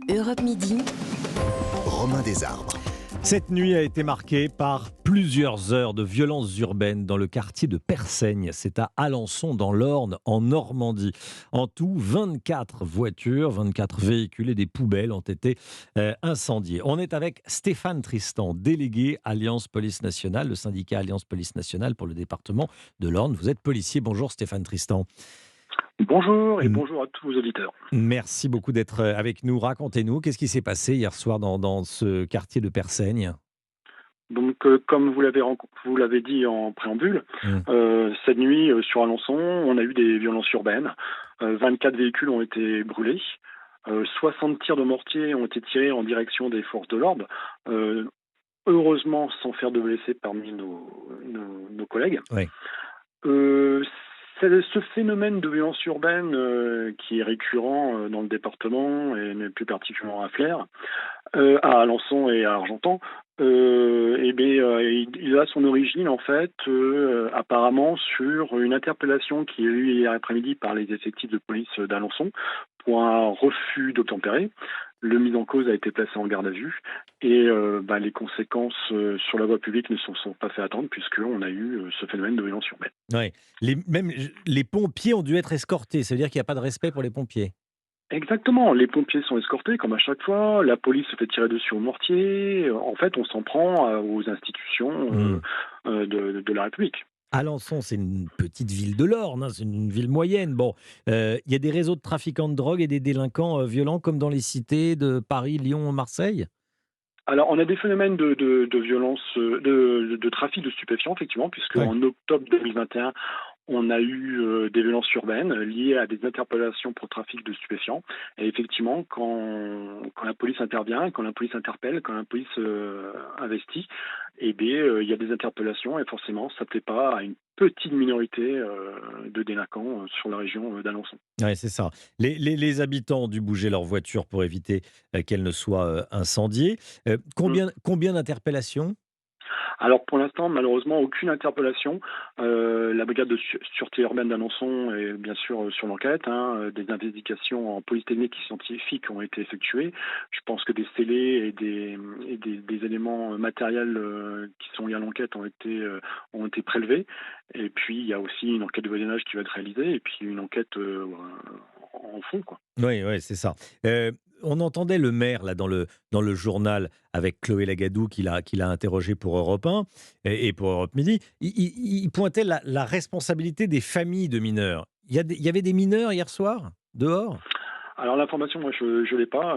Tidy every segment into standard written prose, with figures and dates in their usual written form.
Europe Midi. Romain Desarbres. Cette nuit a été marquée par plusieurs heures de violences urbaines dans le quartier de Persaigne. C'est à Alençon, dans l'Orne, en Normandie. En tout, 24 voitures, 24 véhicules et des poubelles ont été incendiés. On est avec Stéphane Tristan, délégué Alliance Police Nationale, le syndicat Alliance Police Nationale pour le département de l'Orne. Vous êtes policier. Bonjour Stéphane Tristan. Bonjour et bonjour à tous vos auditeurs. Merci beaucoup d'être avec nous. Racontez-nous, qu'est-ce qui s'est passé hier soir dans ce quartier de Persaigne ? Donc, comme vous l'avez dit en préambule, Mmh. cette nuit sur Alençon, on a eu des violences urbaines. 24 véhicules ont été brûlés. 60 tirs de mortier ont été tirés en direction des forces de l'ordre. Heureusement, sans faire de blessés parmi nos collègues. Oui. C'est ce phénomène de violence urbaine qui est récurrent dans le département et mais plus particulièrement à Flers, à Alençon et à Argentan. Il a son origine en fait apparemment sur une interpellation qui est eue hier après-midi par les effectifs de police d'Alençon pour un refus d'obtempérer. Le mis en cause a été placé en garde à vue et les conséquences sur la voie publique ne se sont pas fait attendre puisqu'on a eu ce phénomène de violence urbaine. Ouais. Même les pompiers ont dû être escortés. Ça veut dire qu'il n'y a pas de respect pour les pompiers. Exactement, les pompiers sont escortés comme à chaque fois, la police se fait tirer dessus au mortier, en fait on s'en prend aux institutions de la République. Alençon, c'est une petite ville de l'Orne, hein, c'est une ville moyenne. Bon, il y a des réseaux de trafiquants de drogue et des délinquants violents comme dans les cités de Paris, Lyon, Marseille. Alors on a des phénomènes de violence, de trafic de stupéfiants effectivement, puisque Ouais. en octobre 2021, on a eu des violences urbaines liées à des interpellations pour trafic de stupéfiants. Et effectivement, quand la police intervient, quand la police interpelle, quand la police investit, il y a des interpellations et forcément, ça ne plaît pas à une petite minorité de délinquants sur la région d'Alençon. Ouais, c'est ça. Les habitants ont dû bouger leur voiture pour éviter qu'elle ne soit incendiée. Combien d'interpellations ? Alors pour l'instant, malheureusement, aucune interpellation. La brigade de sûreté urbaine d'Alençon est bien sûr sur l'enquête. Des investigations en police technique et scientifique ont été effectuées. Je pense que des scellés et des éléments matériels qui sont liés à l'enquête ont été prélevés. Et puis il y a aussi une enquête de voisinage qui va être réalisée et puis une enquête en fond, quoi. Oui, c'est ça. On entendait le maire là dans le journal avec Chloé Lagadou qu'il a interrogé pour Europe 1 et pour Europe Midi. Il pointait la responsabilité des familles de mineurs. Il y avait des mineurs hier soir dehors ? Alors l'information, moi, je l'ai pas.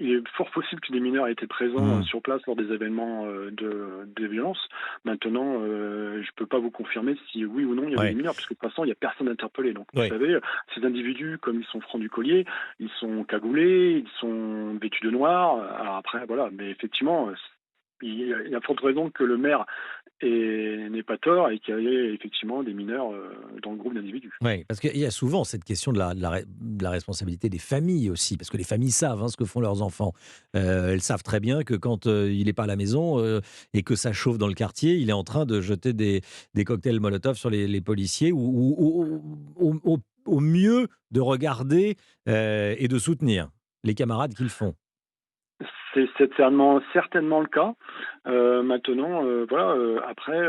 Il est fort possible que des mineurs aient été présents sur place lors des événements de violence. Maintenant, je peux pas vous confirmer si oui ou non il y avait des mineurs, puisque de toute façon, il y a personne interpellé. Donc, vous savez, ces individus, comme ils sont francs du collier, ils sont cagoulés, ils sont vêtus de noir. Alors après, voilà. Mais effectivement, il y a forte raison que le maire n'ait pas tort et qu'il y ait effectivement des mineurs dans le groupe d'individus. Oui, parce qu'il y a souvent cette question de la responsabilité des familles aussi, parce que les familles savent ce que font leurs enfants. Elles savent très bien que quand il n'est pas à la maison et que ça chauffe dans le quartier, il est en train de jeter des cocktails Molotov sur les policiers ou au mieux de regarder et de soutenir les camarades qui le font. C'est certainement le cas. Maintenant, après,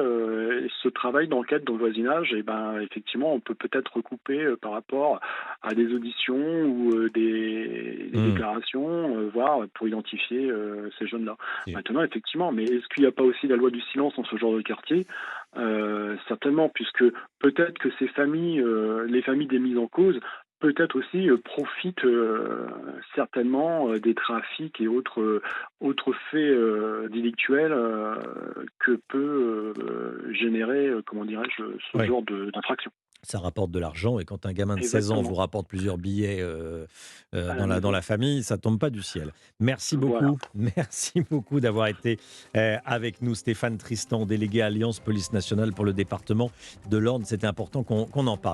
ce travail d'enquête dans le voisinage, effectivement, on peut peut-être recouper par rapport à des auditions ou des déclarations, voire pour identifier ces jeunes-là. Si. Maintenant, effectivement, mais est-ce qu'il n'y a pas aussi la loi du silence dans ce genre de quartier ? Certainement, puisque peut-être que ces familles, les familles des mises en cause, peut-être aussi profitent certainement des trafics et autres faits délictuels que peut générer, comment dirais-je, ce genre d'infraction. Ça rapporte de l'argent et quand un gamin de 16 ans Exactement. vous rapporte plusieurs billets À la dans maison. la famille, ça tombe pas du ciel. Merci Voilà. beaucoup, merci beaucoup d'avoir été avec nous, Stéphane Tristan, délégué Alliance Police Nationale pour le département de l'Orne. C'était important qu'on en parle.